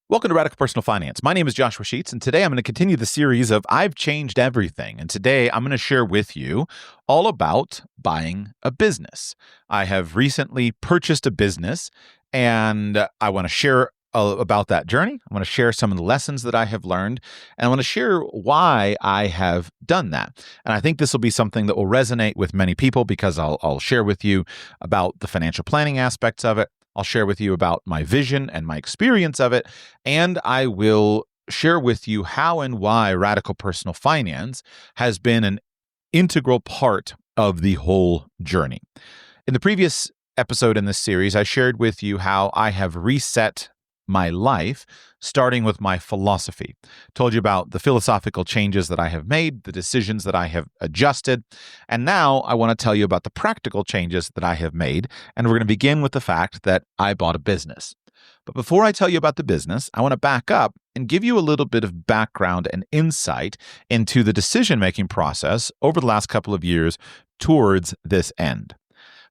Welcome to Radical Personal Finance. My name is Joshua Sheets, and today I'm going to continue the series of I've Changed Everything. And today I'm going to share with you all about buying a business. I have recently purchased a business, and I want to share about that journey. I want to share some of the lessons that I have learned, and I want to share why I have done that. And I think this will be something that will resonate with many people because I'll share with you about the financial planning aspects of it. I'll share with you about my vision and my experience of it, and I will share with you how and why Radical Personal Finance has been an integral part of the whole journey. In the previous episode in this series, I shared with you how I have reset my life, starting with my philosophy. Told you about the philosophical changes that I have made, the decisions that I have adjusted, and now I want to tell you about the practical changes that I have made, and we're going to begin with the fact that I bought a business. But before I tell you about the business, I want to back up and give you a little bit of background and insight into the decision-making process over the last couple of years towards this end.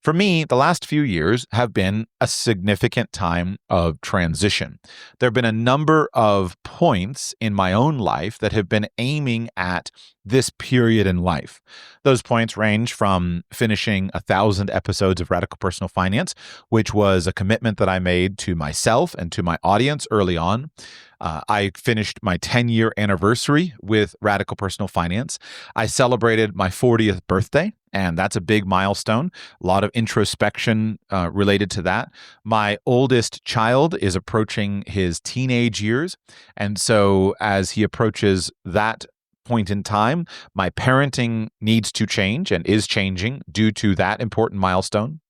For me, the last few years have been a significant time of transition. There have been a number of points in my own life that have been aiming at this period in life. Those points range from finishing 1,000 episodes of Radical Personal Finance, which was a commitment that I made to myself and to my audience early on. I finished my 10-year anniversary with Radical Personal Finance. I celebrated my 40th birthday, and that's a big milestone. A lot of introspection related to that. My oldest child is approaching his teenage years, and so as he approaches that point in time, my parenting needs to change and is changing due to that important milestone.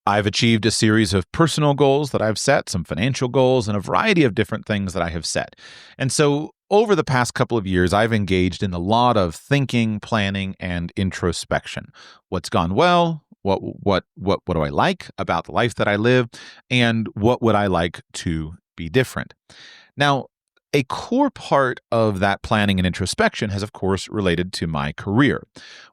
I've achieved a series of personal goals that I've set, some financial goals, and a variety of different things that I have set. And so over the past couple of years, I've engaged in a lot of thinking, planning, and introspection. What's gone well? What do I like about the life that I live? And what would I like to be different? Now, a core part of that planning and introspection has, of course, related to my career.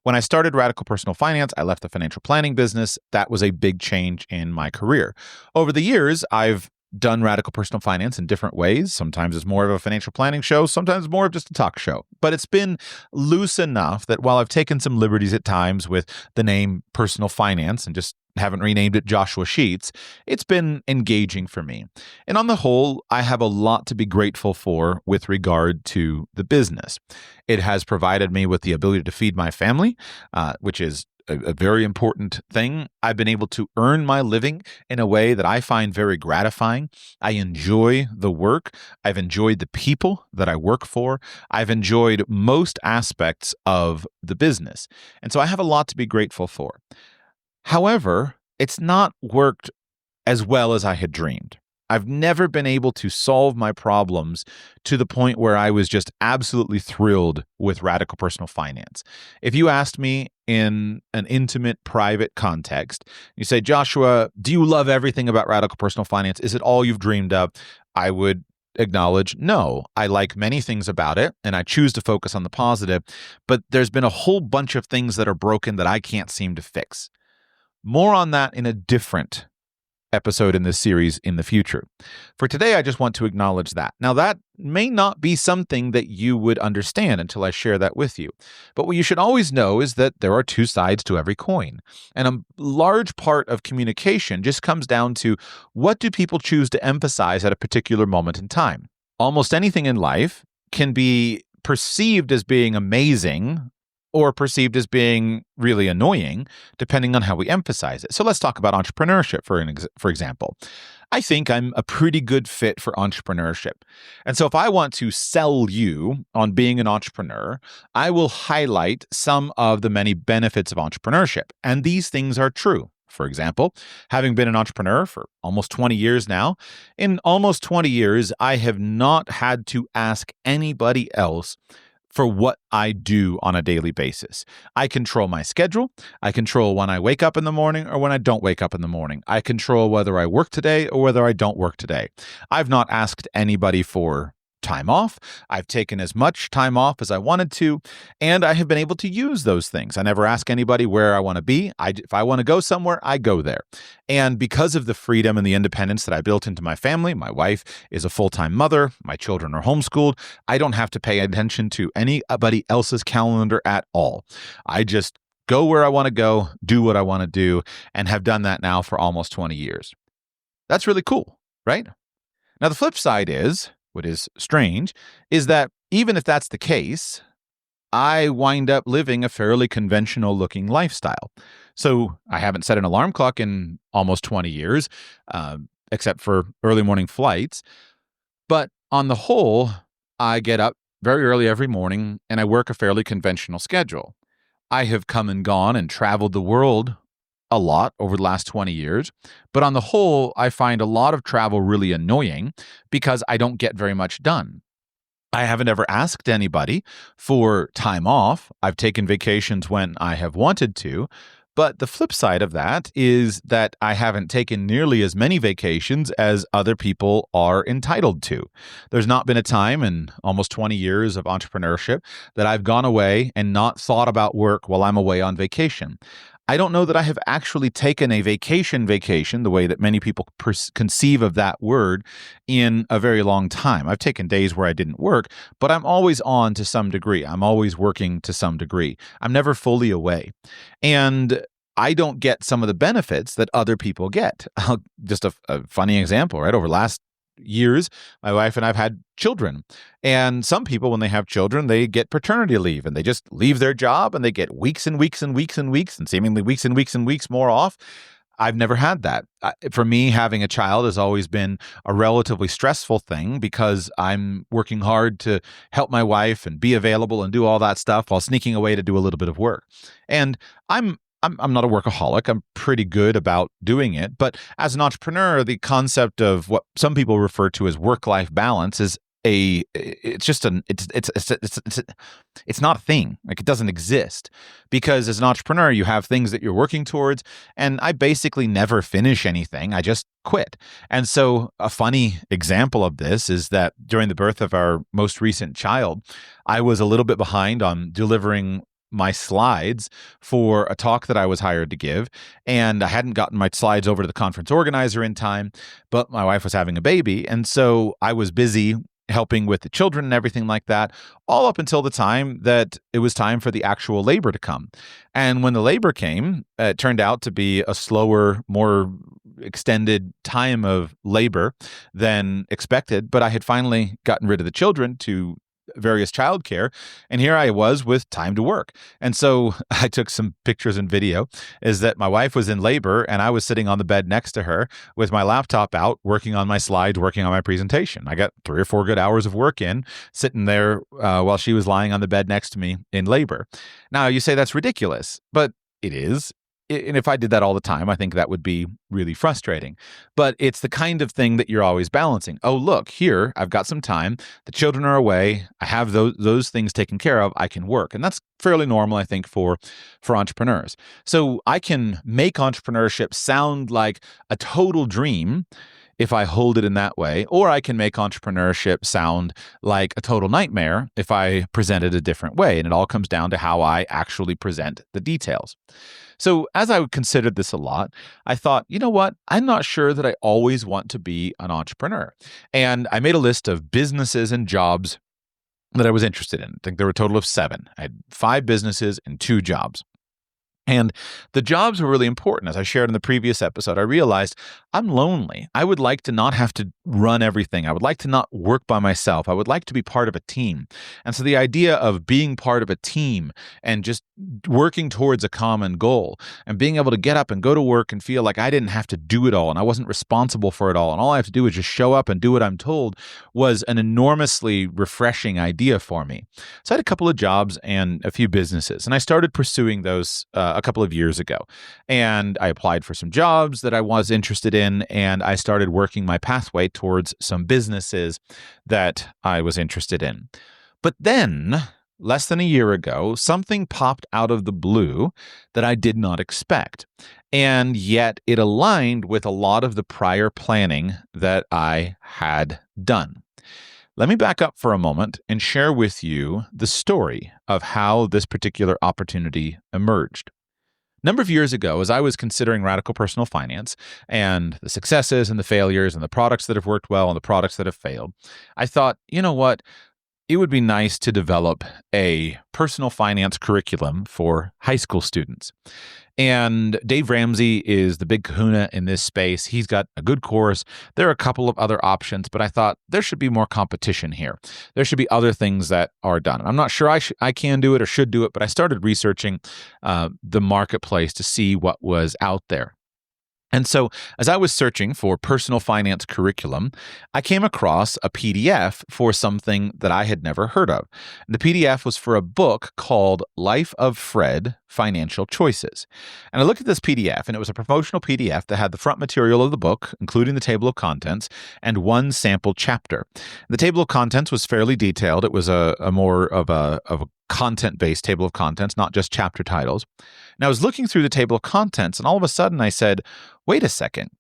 When I started Radical Personal Finance, I left the financial planning business. That was a big change in my career. Over the years, I've done Radical Personal Finance in different ways. Sometimes it's more of a financial planning show, sometimes more of just a talk show. But it's been loose enough that while I've taken some liberties at times with the name Personal Finance and just haven't renamed it Joshua Sheets, it's been engaging for me. And on the whole, I have a lot to be grateful for with regard to the business. It has provided me with the ability to feed my family, which is a very important thing. I've been able to earn my living in a way that I find very gratifying. I enjoy the work. I've enjoyed the people that I work for. I've enjoyed most aspects of the business. And so I have a lot to be grateful for. However, it's not worked as well as I had dreamed. I've never been able to solve my problems to the point where I was just absolutely thrilled with Radical Personal Finance. If you asked me in an intimate, private context, you say, Joshua, do you love everything about Radical Personal Finance? Is it all you've dreamed of? I would acknowledge, no, I like many things about it, and I choose to focus on the positive, but there's been a whole bunch of things that are broken that I can't seem to fix. More on that in a different episode in this series in the future. For today, I just want to acknowledge that. Now, that may not be something that you would understand until I share that with you. But what you should always know is that there are two sides to every coin. And a large part of communication just comes down to what do people choose to emphasize at a particular moment in time. Almost anything in life can be perceived as being amazing or perceived as being really annoying, depending on how we emphasize it. So let's talk about entrepreneurship, for example. I think I'm a pretty good fit for entrepreneurship. And so if I want to sell you on being an entrepreneur, I will highlight some of the many benefits of entrepreneurship. And these things are true. For example, having been an entrepreneur for almost 20 years now, in almost 20 years, I have not had to ask anybody else for what I do on a daily basis. I control my schedule. I control when I wake up in the morning or when I don't wake up in the morning. I control whether I work today or whether I don't work today. I've not asked anybody for time off. I've taken as much time off as I wanted to, and I have been able to use those things. I never ask anybody where I want to be. If I want to go somewhere, I go there. And because of the freedom and the independence that I built into my family, my wife is a full-time mother, my children are homeschooled, I don't have to pay attention to anybody else's calendar at all. I just go where I want to go, do what I want to do, and have done that now for almost 20 years. That's really cool, right? Now, the flip side is, what is strange, is that even if that's the case, I wind up living a fairly conventional looking lifestyle. So I haven't set an alarm clock in almost 20 years, except for early morning flights. But on the whole, I get up very early every morning and I work a fairly conventional schedule. I have come and gone and traveled the world a lot over the last 20 years. But on the whole, I find a lot of travel really annoying because I don't get very much done. I haven't ever asked anybody for time off. I've taken vacations when I have wanted to. But the flip side of that is that I haven't taken nearly as many vacations as other people are entitled to. There's not been a time in almost 20 years of entrepreneurship that I've gone away and not thought about work while I'm away on vacation. I don't know that I have actually taken a vacation, the way that many people conceive of that word, in a very long time. I've taken days where I didn't work, but I'm always on to some degree. I'm always working to some degree. I'm never fully away. And I don't get some of the benefits that other people get. Just a funny example, right? Over the last years, my wife and I've had children. And some people, when they have children, they get paternity leave and they just leave their job and they get weeks and weeks and weeks and weeks and seemingly weeks and weeks and weeks more off. I've never had that. For me, having a child has always been a relatively stressful thing because I'm working hard to help my wife and be available and do all that stuff while sneaking away to do a little bit of work. And I'm not a workaholic. I'm pretty good about doing it. But as an entrepreneur, the concept of what some people refer to as work-life balance is it's not a thing. Like, it doesn't exist, because as an entrepreneur, you have things that you're working towards, and I basically never finish anything. I just quit. And so a funny example of this is that during the birth of our most recent child, I was a little bit behind on delivering my slides for a talk that I was hired to give, and I hadn't gotten my slides over to the conference organizer in time, but my wife was having a baby, and so I was busy helping with the children and everything like that, all up until the time that it was time for the actual labor to come. And when the labor came, it turned out to be a slower, more extended time of labor than expected, but I had finally gotten rid of the children to various childcare, and here I was with time to work. And so I took some pictures and video, is that my wife was in labor and I was sitting on the bed next to her with my laptop out, working on my slides, working on my presentation. I got 3 or 4 good hours of work in, sitting there while she was lying on the bed next to me in labor. Now, you say that's ridiculous, but it is. And if I did that all the time, I think that would be really frustrating. But it's the kind of thing that you're always balancing. Oh, look, here, I've got some time. The children are away. I have those things taken care of. I can work. And that's fairly normal, I think, for entrepreneurs. So I can make entrepreneurship sound like a total dream if I hold it in that way, or I can make entrepreneurship sound like a total nightmare if I present it a different way. And it all comes down to how I actually present the details. So as I considered this a lot, I thought, you know what? I'm not sure that I always want to be an entrepreneur. And I made a list of businesses and jobs that I was interested in. I think there were a total of 7. I had 5 businesses and 2 jobs. And the jobs were really important. As I shared in the previous episode, I realized I'm lonely. I would like to not have to run everything. I would like to not work by myself. I would like to be part of a team. And so the idea of being part of a team and just working towards a common goal and being able to get up and go to work and feel like I didn't have to do it all and I wasn't responsible for it all and all I have to do is just show up and do what I'm told was an enormously refreshing idea for me. So I had a couple of jobs and a few businesses, and I started pursuing those a couple of years ago. And I applied for some jobs that I was interested in, and I started working my pathway towards some businesses that I was interested in. But then, less than a year ago, something popped out of the blue that I did not expect. And yet it aligned with a lot of the prior planning that I had done. Let me back up for a moment and share with you the story of how this particular opportunity emerged. A number of years ago, as I was considering radical personal finance and the successes and the failures and the products that have worked well and the products that have failed, I thought, you know what? It would be nice to develop a personal finance curriculum for high school students. And Dave Ramsey is the big kahuna in this space. He's got a good course. There are a couple of other options, but I thought there should be more competition here. There should be other things that are done. I'm not sure I can do it or should do it, but I started researching the marketplace to see what was out there. And so as I was searching for personal finance curriculum, I came across a PDF for something that I had never heard of. The PDF was for a book called Life of Fred: Financial Choices. And I looked at this PDF, and it was a promotional PDF that had the front material of the book, including the table of contents, and one sample chapter. The table of contents was fairly detailed. It was a more of a content-based table of contents, not just chapter titles. And I was looking through the table of contents, and all of a sudden I said, wait a second.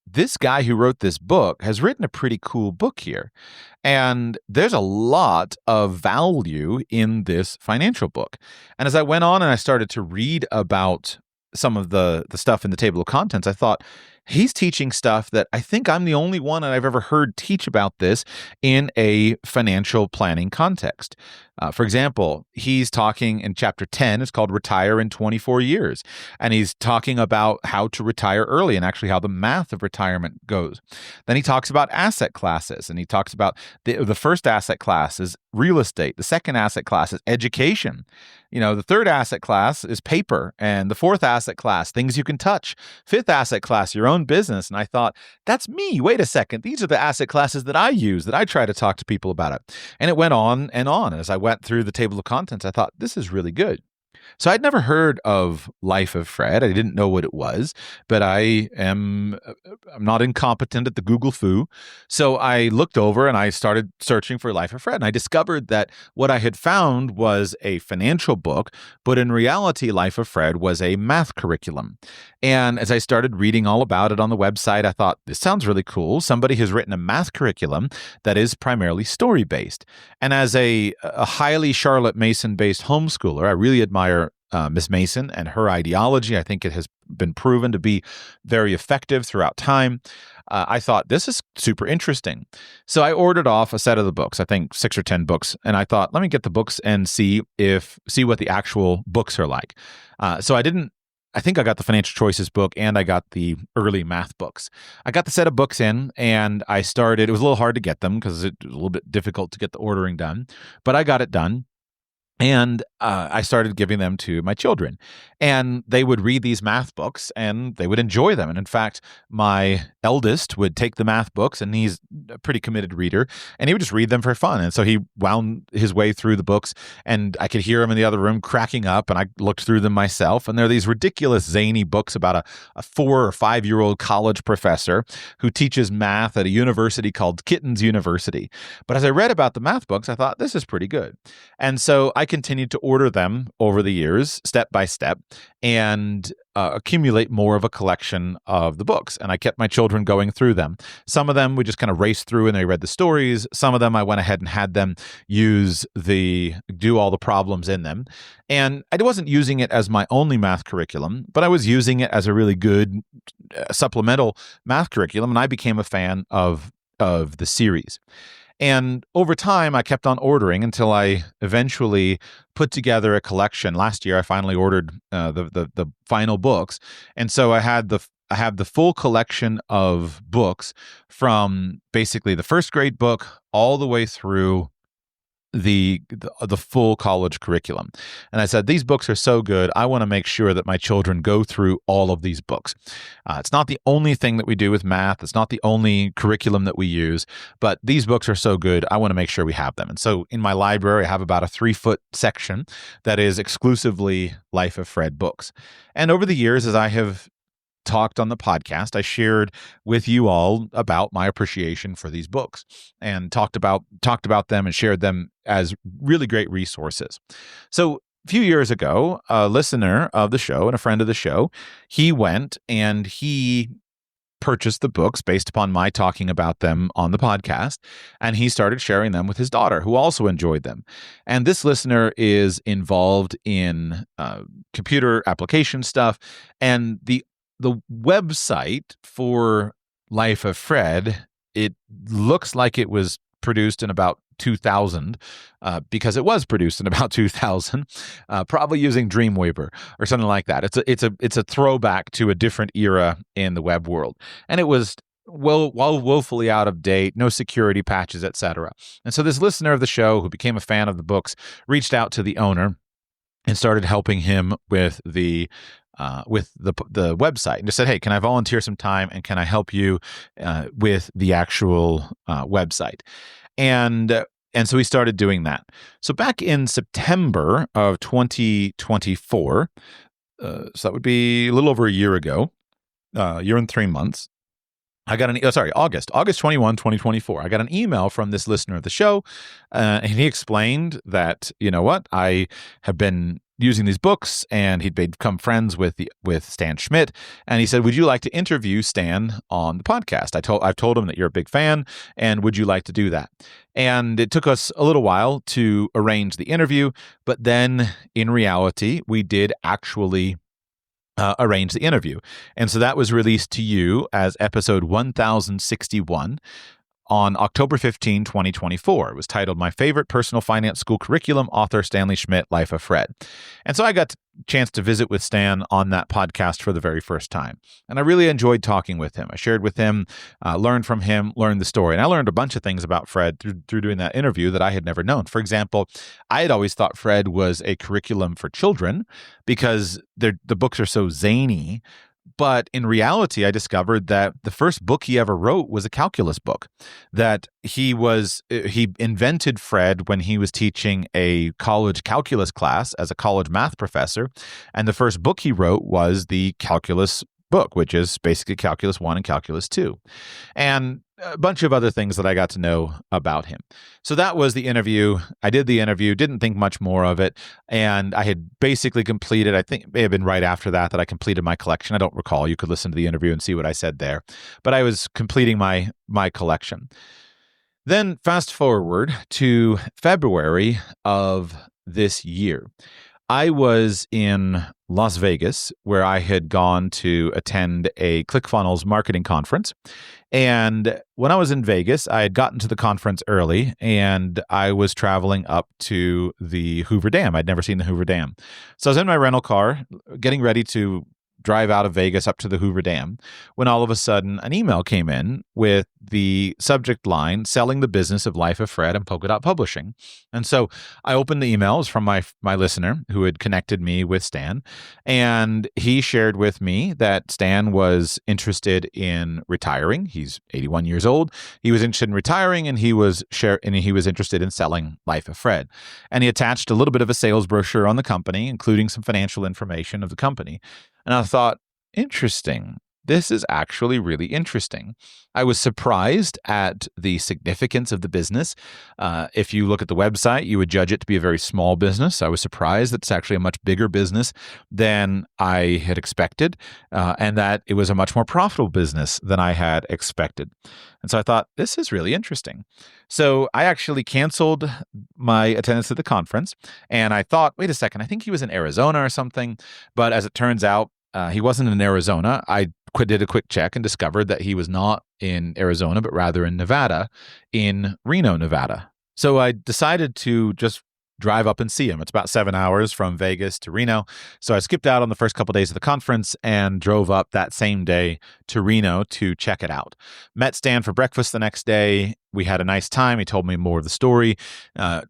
This guy who wrote this book has written a pretty cool book here. And there's a lot of value in this financial book. And as I went on and I started to read about some of the stuff in the table of contents, I thought, he's teaching stuff that I think I'm the only one that I've ever heard teach about this in a financial planning context. For example, he's talking in chapter 10, it's called Retire in 24 Years. And he's talking about how to retire early and actually how the math of retirement goes. Then he talks about asset classes, and he talks about the first asset class is real estate. The second asset class is education. The third asset class is paper, and the fourth asset class, things you can touch. Fifth asset class, your own business. And I thought, that's me. Wait a second. These are the asset classes that I use, that I try to talk to people about it. And it went on and on. As I went through the table of contents, I thought, this is really good. So I'd never heard of Life of Fred. I didn't know what it was, but I'm not incompetent at the Google foo. So I looked over and I started searching for Life of Fred. And I discovered that what I had found was a financial book, but in reality, Life of Fred was a math curriculum. And as I started reading all about it on the website, I thought, this sounds really cool. Somebody has written a math curriculum that is primarily story-based. And as a highly Charlotte Mason-based homeschooler, I really admire Miss Mason and her ideology. I think it has been proven to be very effective throughout time. I thought, this is super interesting. So I ordered off a set of the books, I think 6 or 10 books, and I thought, let me get the books and see what the actual books are like. I think I got the Financial Choices book and I got the early math books. I got the set of books in and I started. It was a little hard to get them because it was a little bit difficult to get the ordering done, but I got it done. And I started giving them to my children, and they would read these math books and they would enjoy them. And in fact, my eldest would take the math books, and he's a pretty committed reader, and he would just read them for fun. And so he wound his way through the books, and I could hear him in the other room cracking up, and I looked through them myself. And they're these ridiculous, zany books about a 4 or 5-year-old college professor who teaches math at a university called Kittens University. But as I read about the math books, I thought, this is pretty good. And so I continued to order them over the years, step by step, and accumulate more of a collection of the books. And I kept my children going through them. Some of them we just kind of raced through and they read the stories. Some of them I went ahead and had them do all the problems in them. And I wasn't using it as my only math curriculum, but I was using it as a really good supplemental math curriculum. And I became a fan of the series. And over time, I kept on ordering until I eventually put together a collection. Last year, I finally ordered the final books, and so I have the full collection of books from basically the first grade book all the way through the full college curriculum. And I said, these books are so good, I want to make sure that my children go through all of these books. It's not the only thing that we do with math. It's not the only curriculum that we use, but these books are so good, I want to make sure we have them. And so in my library, I have about a 3-foot section that is exclusively Life of Fred books. And over the years, as I have talked on the podcast, I shared with you all about my appreciation for these books and talked about them and shared them as really great resources. So a few years ago, a listener of the show and a friend of the show, he went and he purchased the books based upon my talking about them on the podcast, and he started sharing them with his daughter, who also enjoyed them. And this listener is involved in computer application stuff, and the website for Life of Fred, it looks like it was produced in about 2000, because it was produced in about 2000, probably using Dreamweaver or something like that. It's a throwback to a different era in the web world, and it was woefully out of date, no security patches, etc. And so this listener of the show, who became a fan of the books, reached out to the owner and started helping him with the website, and just said, "Hey, can I volunteer some time, and can I help you with the actual website?" And so we started doing that. So back in September of 2024, so that would be a little over a year ago, year and 3 months, I got August 21, 2024. I got an email from this listener of the show, and he explained that, you know what, I have been using these books, and he'd become friends with Stan Schmidt, and he said, "Would you like to interview Stan on the podcast? I've told him that you're a big fan, and would you like to do that?" And it took us a little while to arrange the interview, but then in reality, we did actually arrange the interview. And so that was released to you as episode 1061 on October 15, 2024. It was titled "My Favorite Personal Finance School Curriculum, Author Stanley Schmidt, Life of Fred." And so I got a chance to visit with Stan on that podcast for the very first time. And I really enjoyed talking with him. I shared with him, learned from him, learned the story. And I learned a bunch of things about Fred through doing that interview that I had never known. For example, I had always thought Fred was a curriculum for children because the books are so zany. But in reality, I discovered that the first book he ever wrote was a calculus book, that he invented Fred when he was teaching a college calculus class as a college math professor. And the first book he wrote was the calculus book, which is basically Calculus 1 and Calculus 2. And a bunch of other things that I got to know about him. So that was the interview. I did the interview, didn't think much more of it. And I had basically completed, I think it may have been right after that I completed my collection. I don't recall. You could listen to the interview and see what I said there. But I was completing my collection. Then fast forward to February of this year. I was in Las Vegas, where I had gone to attend a ClickFunnels marketing conference. And when I was in Vegas, I had gotten to the conference early, and I was traveling up to the Hoover Dam. I'd never seen the Hoover Dam. So I was in my rental car, getting ready to drive out of Vegas up to the Hoover Dam, when all of a sudden an email came in with the subject line, "Selling the Business of Life of Fred" and Polka Dot Publishing. And so I opened the emails from my listener who had connected me with Stan, and he shared with me that Stan was interested in retiring. He's 81 years old. He was interested in retiring, and he was interested in selling Life of Fred. And he attached a little bit of a sales brochure on the company, including some financial information of the company. And I thought, interesting. This is actually really interesting. I was surprised at the significance of the business. If you look at the website, you would judge it to be a very small business. I was surprised that it's actually a much bigger business than I had expected, and that it was a much more profitable business than I had expected. And so I thought, this is really interesting. So I actually canceled my attendance at the conference, and I thought, wait a second, I think he was in Arizona or something. But as it turns out, he wasn't in Arizona. I did a quick check and discovered that he was not in Arizona, but rather in Nevada, in Reno, Nevada. So I decided to just drive up and see him. It's about 7 hours from Vegas to Reno. So I skipped out on the first couple of days of the conference and drove up that same day to Reno to check it out. Met Stan for breakfast the next day. We had a nice time. He told me more of the story,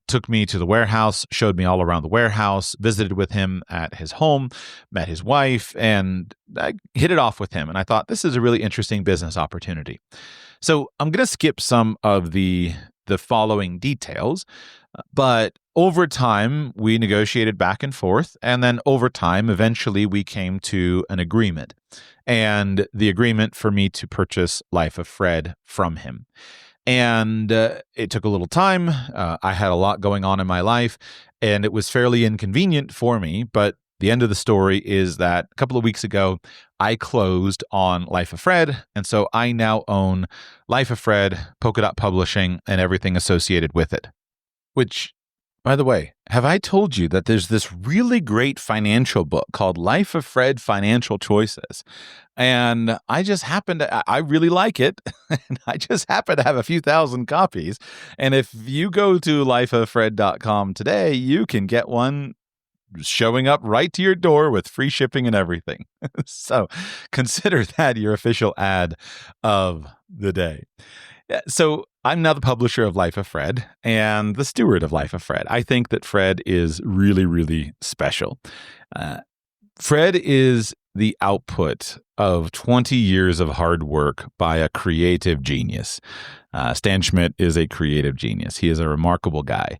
took me to the warehouse, showed me all around the warehouse, visited with him at his home, met his wife, and I hit it off with him. And I thought, this is a really interesting business opportunity. So I'm going to skip some of the following details, but over time, we negotiated back and forth. And then over time, eventually, we came to an agreement. And the agreement for me to purchase Life of Fred from him. And it took a little time. I had a lot going on in my life, and it was fairly inconvenient for me. But The end of the story is that a couple of weeks ago, I closed on Life of Fred. And so I now own Life of Fred, Polka Dot Publishing, and everything associated with it. Which, by the way, have I told you that there's this really great financial book called Life of Fred Financial Choices? And I really like it. And I just happen to have a few thousand copies. And if you go to lifeoffred.com today, you can get one showing up right to your door with free shipping and everything. So consider that your official ad of the day. So I'm now the publisher of Life of Fred and the steward of Life of Fred. I think that Fred is really, really special. Fred is the output of 20 years of hard work by a creative genius. Stan Schmidt is a creative genius. He is a remarkable guy.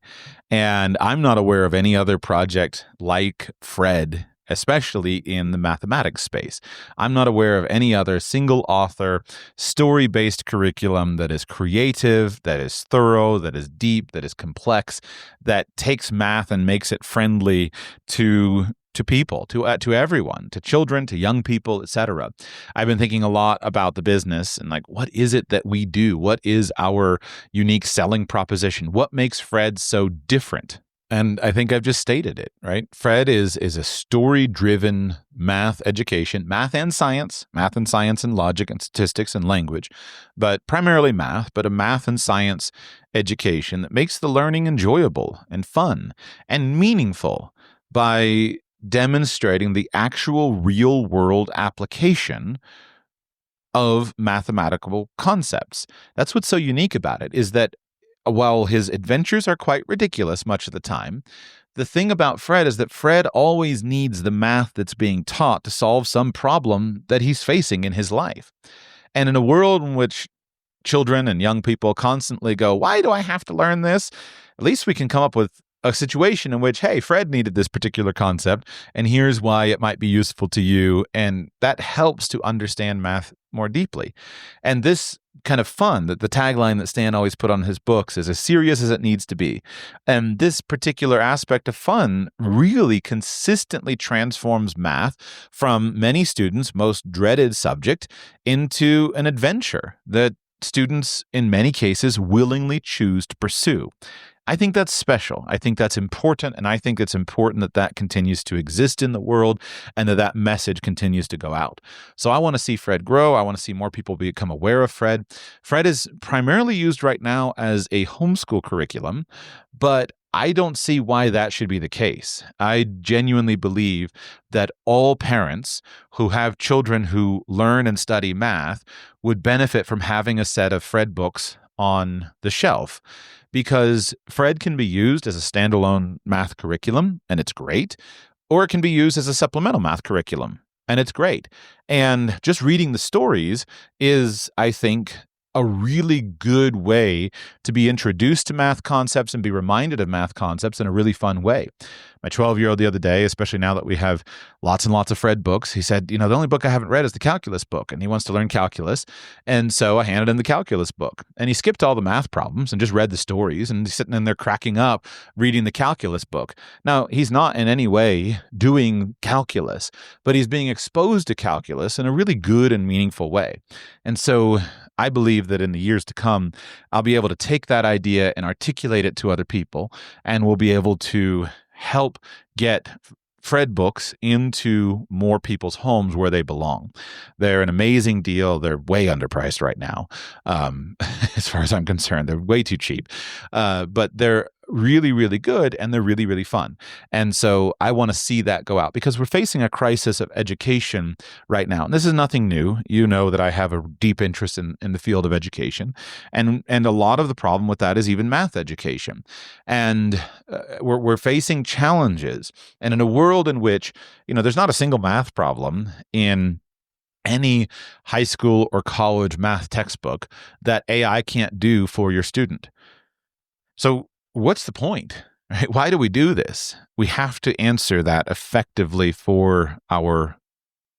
And I'm not aware of any other project like Fred, especially in the mathematics space. I'm not aware of any other single author, story-based curriculum that is creative, that is thorough, that is deep, that is complex, that takes math and makes it friendly to people, to everyone, to children, to young people, etc. I've been thinking a lot about the business and what is it that we do? What is our unique selling proposition? What makes Fred so different? And I think I've just stated it, right? Fred is a story-driven math education, math and science and logic and statistics and language, but primarily math, but a math and science education that makes the learning enjoyable and fun and meaningful by demonstrating the actual real-world application of mathematical concepts. That's what's so unique about it, is that while his adventures are quite ridiculous much of the time, the thing about Fred is that Fred always needs the math that's being taught to solve some problem that he's facing in his life. And in a world in which children and young people constantly go, why do I have to learn this? At least we can come up with a situation in which, hey, Fred needed this particular concept, and here's why it might be useful to you. And that helps to understand math more deeply. And this kind of fun, that the tagline that Stan always put on his books is as serious as it needs to be. And this particular aspect of fun really consistently transforms math from many students' most dreaded subject into an adventure that students, in many cases, willingly choose to pursue. I think that's special. I think that's important. And I think it's important that that continues to exist in the world and that message continues to go out. So I want to see Fred grow. I want to see more people become aware of Fred. Fred is primarily used right now as a homeschool curriculum, but I don't see why that should be the case. I genuinely believe that all parents who have children who learn and study math would benefit from having a set of Fred books on the shelf, because Fred can be used as a standalone math curriculum, and it's great, or it can be used as a supplemental math curriculum, and it's great. And just reading the stories is, I think, a really good way to be introduced to math concepts and be reminded of math concepts in a really fun way. My 12-year-old the other day, especially now that we have lots and lots of Fred books, he said, the only book I haven't read is the calculus book, and he wants to learn calculus. And so I handed him the calculus book, and he skipped all the math problems and just read the stories, and he's sitting in there cracking up reading the calculus book. Now, he's not in any way doing calculus, but he's being exposed to calculus in a really good and meaningful way. And so I believe that in the years to come, I'll be able to take that idea and articulate it to other people, and we'll be able to help get Fred books into more people's homes where they belong. They're an amazing deal. They're way underpriced right now. As far as I'm concerned, they're way too cheap. But they're really, really good, and they're really, really fun. And so I want to see that go out, because we're facing a crisis of education right now. And this is nothing new. You know that I have a deep interest in the field of education. And a lot of the problem with that is even math education. And we're facing challenges. And in a world in which, there's not a single math problem in any high school or college math textbook that AI can't do for your student. So what's the point? Right? Why do we do this? We have to answer that effectively for our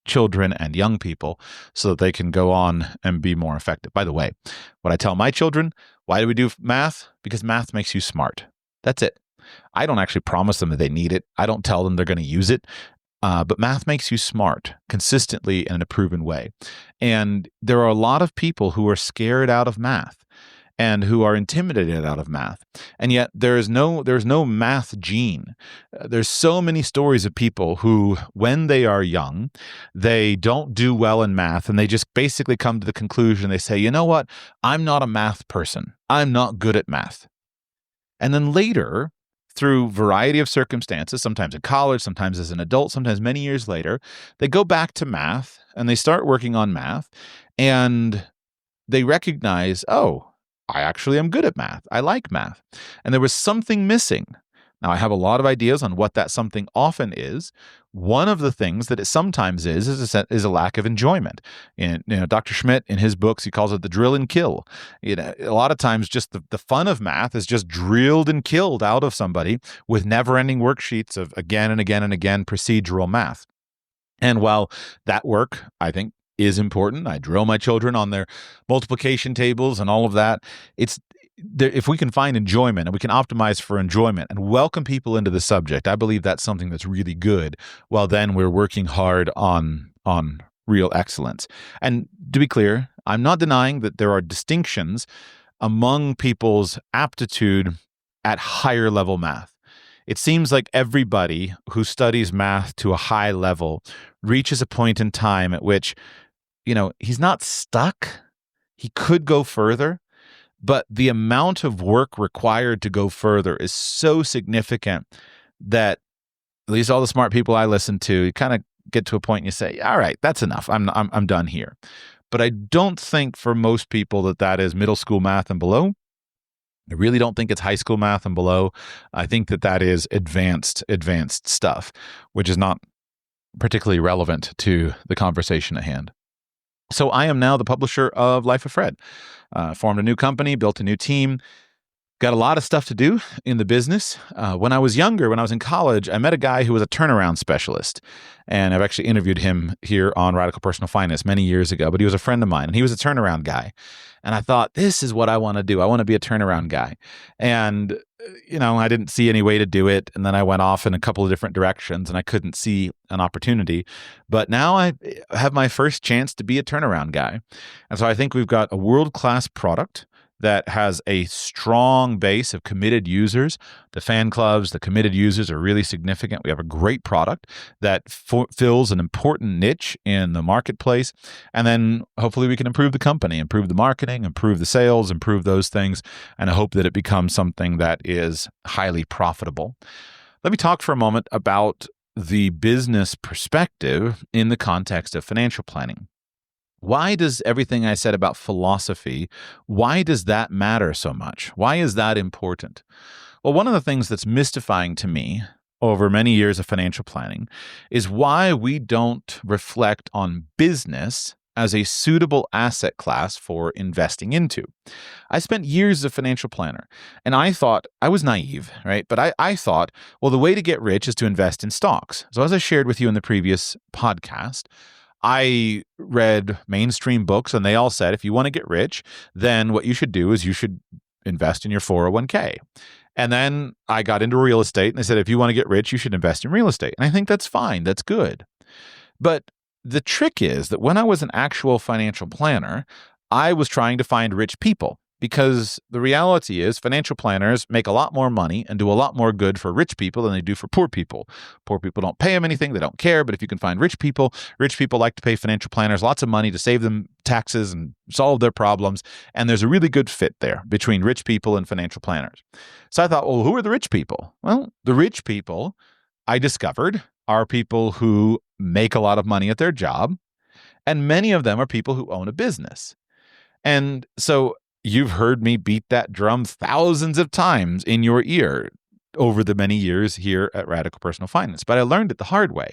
children and young people so that they can go on and be more effective. By the way, what I tell my children, why do we do math? Because math makes you smart. That's it. I don't actually promise them that they need it. I don't tell them they're going to use it. but math makes you smart consistently and in a proven way. And there are a lot of people who are scared out of math and who are intimidated out of math. And yet there's no math gene. There's so many stories of people who, when they are young, they don't do well in math and they just basically come to the conclusion, they say, you know what? I'm not a math person. I'm not good at math. And then later, through a variety of circumstances, sometimes in college, sometimes as an adult, sometimes many years later, they go back to math and they start working on math and they recognize, oh, I actually am good at math. I like math. And there was something missing. Now, I have a lot of ideas on what that something often is. One of the things that it sometimes is a lack of enjoyment. And Dr. Schmidt, in his books, he calls it the drill and kill. A lot of times just the fun of math is just drilled and killed out of somebody with never-ending worksheets of again and again and again procedural math. And while that work, I think, is important, I drill my children on their multiplication tables and all of that. If we can find enjoyment and we can optimize for enjoyment and welcome people into the subject, I believe that's something that's really good. While then we're working hard on real excellence. And to be clear, I'm not denying that there are distinctions among people's aptitude at higher level math. It seems like everybody who studies math to a high level reaches a point in time at which, he's not stuck. He could go further. But the amount of work required to go further is so significant that at least all the smart people I listen to, you kind of get to a point and you say, all right, that's enough. I'm done here. But I don't think for most people that is middle school math and below. I really don't think it's high school math and below. I think that is advanced stuff, which is not particularly relevant to the conversation at hand. So I am now the publisher of Life of Fred. Formed a new company, built a new team, got a lot of stuff to do in the business. When I was younger, when I was in college, I met a guy who was a turnaround specialist. And I've actually interviewed him here on Radical Personal Finance many years ago, but he was a friend of mine and he was a turnaround guy. And I thought, this is what I want to do. I want to be a turnaround guy. And, I didn't see any way to do it. And then I went off in a couple of different directions and I couldn't see an opportunity. But now I have my first chance to be a turnaround guy. And so I think we've got a world-class product that has a strong base of committed users. The fan clubs, the committed users are really significant. We have a great product that fills an important niche in the marketplace. And then hopefully we can improve the company, improve the marketing, improve the sales, improve those things. And I hope that it becomes something that is highly profitable. Let me talk for a moment about the business perspective in the context of financial planning. Why does everything I said about philosophy, why does that matter so much? Why is that important? Well, one of the things that's mystifying to me over many years of financial planning is why we don't reflect on business as a suitable asset class for investing into. I spent years as a financial planner, and I thought, I was naive, right? But I thought, well, the way to get rich is to invest in stocks. So as I shared with you in the previous podcast, I read mainstream books and they all said, if you want to get rich, then what you should do is you should invest in your 401k. And then I got into real estate and they said, if you want to get rich, you should invest in real estate. And I think that's fine. That's good. But the trick is that when I was an actual financial planner, I was trying to find rich people. Because the reality is financial planners make a lot more money and do a lot more good for rich people than they do for poor people. Poor people don't pay them anything. They don't care. But if you can find rich people like to pay financial planners lots of money to save them taxes and solve their problems. And there's a really good fit there between rich people and financial planners. So I thought, well, who are the rich people? Well, the rich people I discovered are people who make a lot of money at their job. And many of them are people who own a business. And so you've heard me beat that drum thousands of times in your ear over the many years here at Radical Personal Finance, but I learned it the hard way.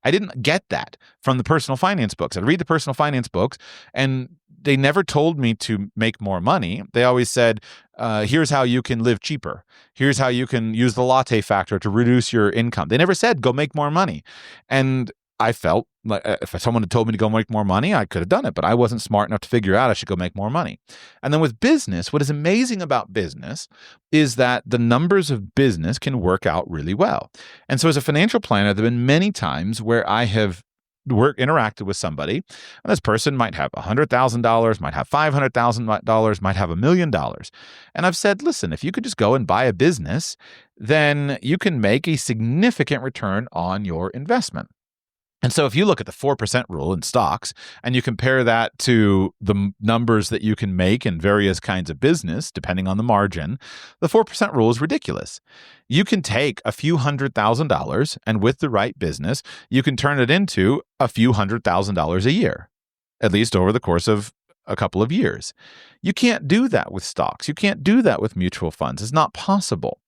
I didn't get that from the personal finance books. I'd read the personal finance books and they never told me to make more money. They always said, here's how you can live cheaper. Here's how you can use the latte factor to reduce your income. They never said, go make more money. And I felt like if someone had told me to go make more money, I could have done it, but I wasn't smart enough to figure out I should go make more money. And then with business, what is amazing about business is that the numbers of business can work out really well. And so as a financial planner, there have been many times where I have interacted with somebody, and this person might have $100,000, might have $500,000, might have $1 million. And I've said, listen, if you could just go and buy a business, then you can make a significant return on your investment. And so if you look at the 4% rule in stocks and you compare that to the numbers that you can make in various kinds of business, depending on the margin, the 4% rule is ridiculous. You can take a few $100,000 and with the right business, you can turn it into a few $100,000 a year, at least over the course of a couple of years. You can't do that with stocks. You can't do that with mutual funds. It's not possible.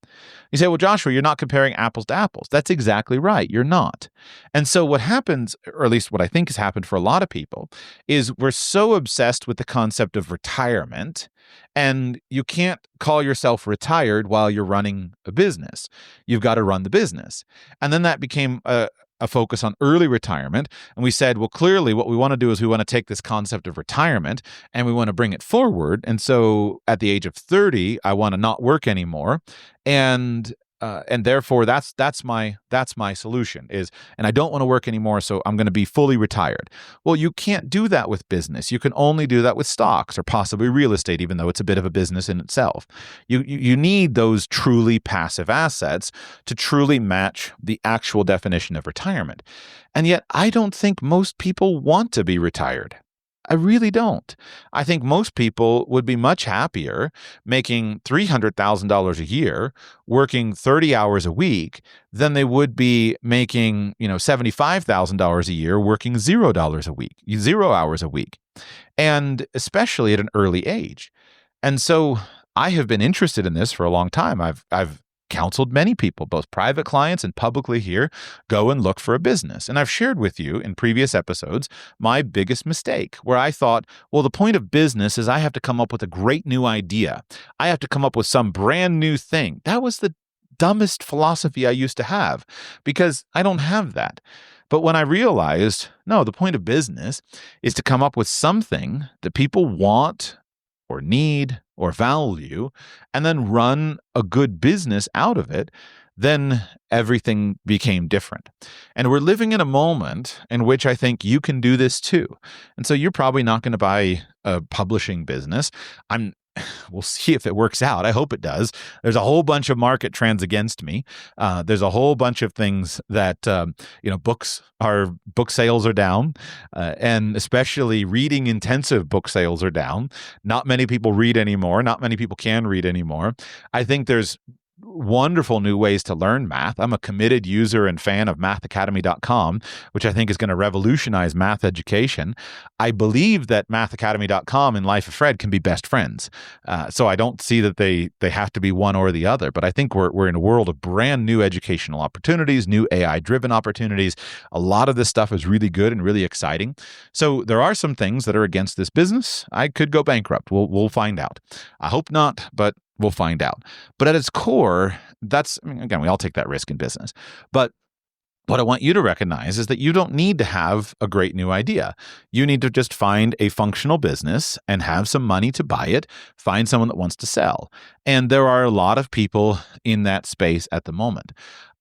You say, well, Joshua, you're not comparing apples to apples. That's exactly right. You're not. And so what happens, or at least what I think has happened for a lot of people, is we're so obsessed with the concept of retirement, and you can't call yourself retired while you're running a business. You've got to run the business. And then that became a focus on early retirement. And we said, well, clearly what we want to do is we want to take this concept of retirement and we want to bring it forward. And so at the age of 30, I want to not work anymore. And therefore that's my solution and I don't want to work anymore. So I'm going to be fully retired. Well, you can't do that with business. You can only do that with stocks or possibly real estate, even though it's a bit of a business in itself. You need those truly passive assets to truly match the actual definition of retirement. And yet I don't think most people want to be retired. I really don't. I think most people would be much happier making $300,000 a year, working 30 hours a week, than they would be making, $75,000 a year, working $0 a week, 0 hours a week, and especially at an early age. And so I have been interested in this for a long time. I've counseled many people, both private clients and publicly here, go and look for a business. And I've shared with you in previous episodes my biggest mistake, where I thought, well, the point of business is I have to come up with a great new idea. I have to come up with some brand new thing. That was the dumbest philosophy I used to have, because I don't have that. But when I realized, no, the point of business is to come up with something that people want or need or value, and then run a good business out of it, then everything became different. And we're living in a moment in which I think you can do this too. And so you're probably not going to buy a publishing business. We'll see if it works out. I hope it does. There's a whole bunch of market trends against me. There's a whole bunch of things that, book sales are down, and especially reading intensive book sales are down. Not many people read anymore. Not many people can read anymore. I think there's wonderful new ways to learn math. I'm a committed user and fan of mathacademy.com, which I think is going to revolutionize math education. I believe that mathacademy.com and Life of Fred can be best friends. So I don't see that they have to be one or the other, but I think we're in a world of brand new educational opportunities, new AI-driven opportunities. A lot of this stuff is really good and really exciting. So there are some things that are against this business. I could go bankrupt. We'll find out. I hope not, but we'll find out. But at its core, again, we all take that risk in business. But what I want you to recognize is that you don't need to have a great new idea. You need to just find a functional business and have some money to buy it, find someone that wants to sell. And there are a lot of people in that space at the moment.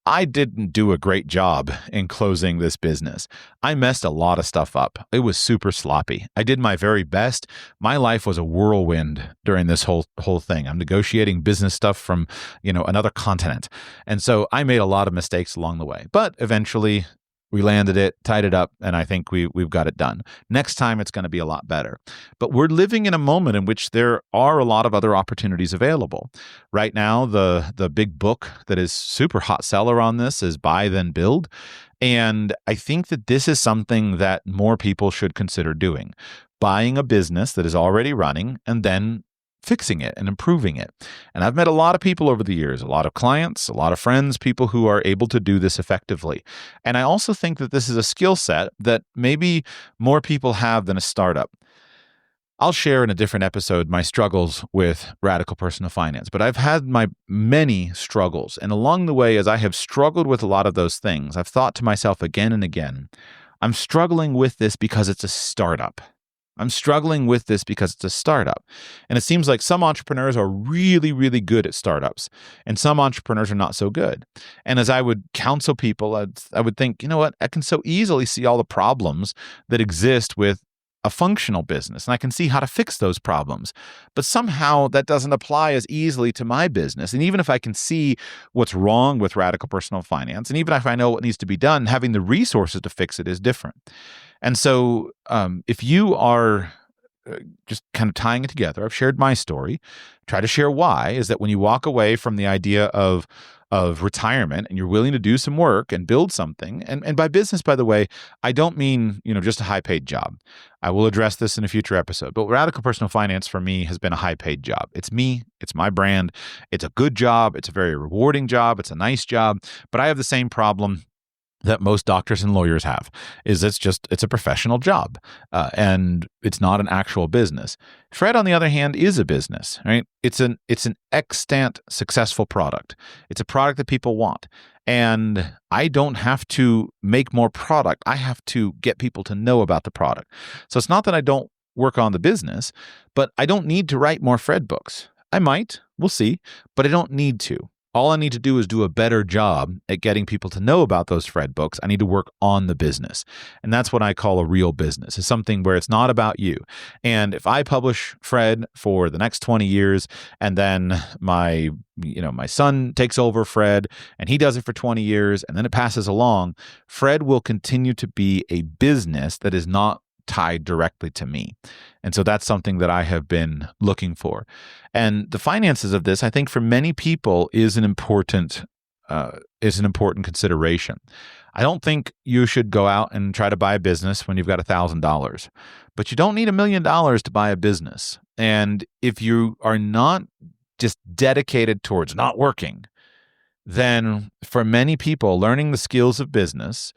I didn't do a great job in closing this business. I messed a lot of stuff up. It was super sloppy. I did my very best. My life was a whirlwind during this whole thing. I'm negotiating business stuff from, another continent. And so I made a lot of mistakes along the way. But eventually we landed it, tied it up, and I think we've got it done. Next time, it's going to be a lot better. But we're living in a moment in which there are a lot of other opportunities available. Right now, the big book that is super hot seller on this is Buy Then Build. And I think that this is something that more people should consider doing. Buying a business that is already running and then fixing it and improving it. And I've met a lot of people over the years, a lot of clients, a lot of friends, people who are able to do this effectively. And I also think that this is a skill set that maybe more people have than a startup. I'll share in a different episode my struggles with radical personal finance, but I've had my many struggles. And along the way, as I have struggled with a lot of those things, I've thought to myself again and again, I'm struggling with this because it's a startup. I'm struggling with this because it's a startup. And it seems like some entrepreneurs are really, really good at startups, and some entrepreneurs are not so good. And as I would counsel people, I would think, you know what? I can so easily see all the problems that exist with a functional business, and I can see how to fix those problems. But somehow that doesn't apply as easily to my business. And even if I can see what's wrong with Radical Personal Finance, and even if I know what needs to be done, having the resources to fix it is different. And so if you are just kind of tying it together, I've shared my story. Try to share why is that when you walk away from the idea of retirement and you're willing to do some work and build something, and by business, by the way, I don't mean, just a high paid job. I will address this in a future episode, but Radical Personal Finance for me has been a high paid job. It's me, it's my brand, it's a good job, it's a very rewarding job, it's a nice job, but I have the same problem that most doctors and lawyers have, is it's a professional job, and it's not an actual business. Fred, on the other hand, is a business, right? It's an extant successful product. It's a product that people want, and I don't have to make more product. I have to get people to know about the product. So it's not that I don't work on the business, but I don't need to write more Fred books. I might, we'll see, but I don't need to. All I need to do is do a better job at getting people to know about those Fred books. I need to work on the business. And that's what I call a real business. It's something where it's not about you. And if I publish Fred for the next 20 years and then my son takes over Fred and he does it for 20 years and then it passes along, Fred will continue to be a business that is not tied directly to me. And so that's something that I have been looking for. And the finances of this, I think for many people is an important consideration. I don't think you should go out and try to buy a business when you've got $1,000, but you don't need $1 million to buy a business. And if you are not just dedicated towards not working, then for many people, learning the skills of business,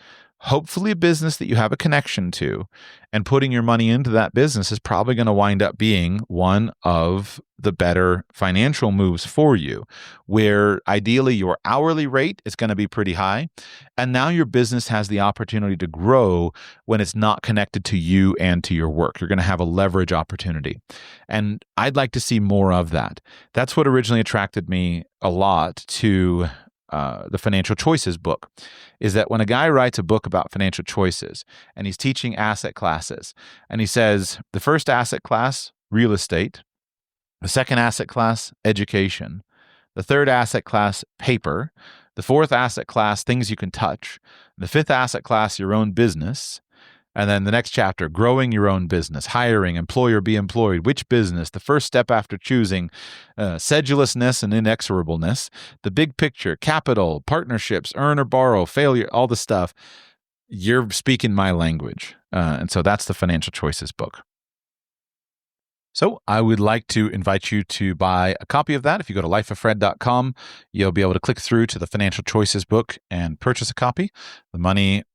hopefully a business that you have a connection to, and putting your money into that business is probably going to wind up being one of the better financial moves for you, where ideally your hourly rate is going to be pretty high. And now your business has the opportunity to grow when it's not connected to you and to your work. You're going to have a leverage opportunity. And I'd like to see more of that. That's what originally attracted me a lot to the Financial Choices book, is that when a guy writes a book about financial choices and he's teaching asset classes, and he says the first asset class, real estate, the second asset class, education, the third asset class, paper, the fourth asset class, things you can touch, the fifth asset class, your own business, and then the next chapter, growing your own business, hiring, employer, be employed, which business, the first step after choosing, sedulousness and inexorableness, the big picture, capital, partnerships, earn or borrow, failure, all the stuff. You're speaking my language. And so that's the Financial Choices book. So I would like to invite you to buy a copy of that. If you go to lifeoffred.com, you'll be able to click through to the Financial Choices book and purchase a copy.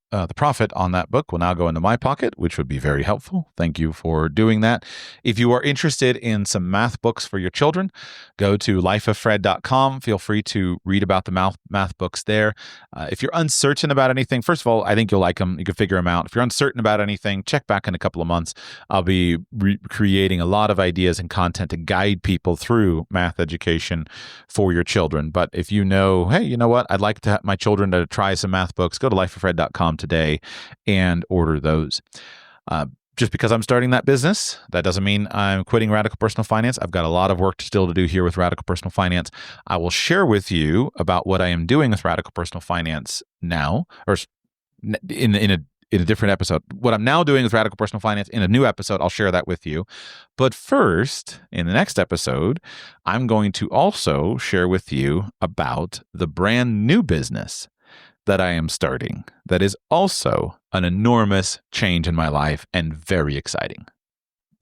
The profit on that book will now go into my pocket, which would be very helpful. Thank you for doing that. If you are interested in some math books for your children, go to lifeoffred.com. Feel free to read about the math books there. If you're uncertain about anything, first of all, I think you'll like them. You can figure them out. If you're uncertain about anything, check back in a couple of months. I'll be creating a lot of ideas and content to guide people through math education for your children. But if you know, hey, you know what? I'd like to have my children to try some math books, go to lifeoffred.com today and order those. Just because I'm starting that business, that doesn't mean I'm quitting Radical Personal Finance. I've got a lot of work still to do here with Radical Personal Finance. I will share with you about what I am doing with Radical Personal Finance now, or in a different episode. What I'm now doing with Radical Personal Finance in a new episode, I'll share that with you. But first, in the next episode, I'm going to also share with you about the brand new business that I am starting that is also an enormous change in my life and very exciting.